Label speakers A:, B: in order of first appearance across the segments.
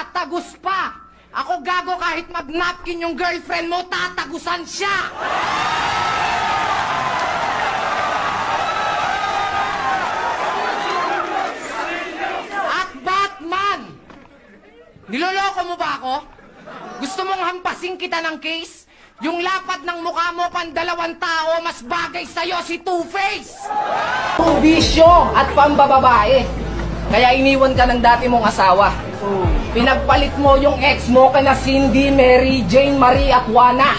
A: Tatagos pa! Ako gago kahit mag-napkin yung girlfriend mo, tatagusan siya! At Batman! Niloloko mo ba ako? Gusto mong hampasin kita ng case? Yung lapad ng mukha mo pandalawang tao, mas bagay sa'yo si Two-Face! Bisyo at pambababae. Kaya iniwan ka ng dati mong asawa. Pinagpalit mo yung ex mo kana Cindy, Mary, Jane, Marie at Juana.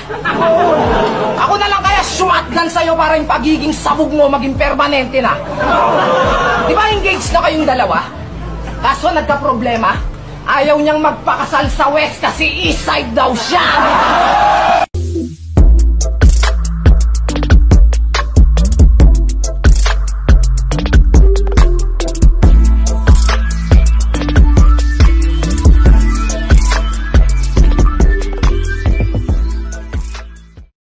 A: Ako na lang kaya shotgun sa'yo para yung pagiging sabog mo maging permanente na. Di ba engaged na kayong dalawa? Kaso nagka-problema, ayaw niyang magpakasal sa West kasi East Side daw siya.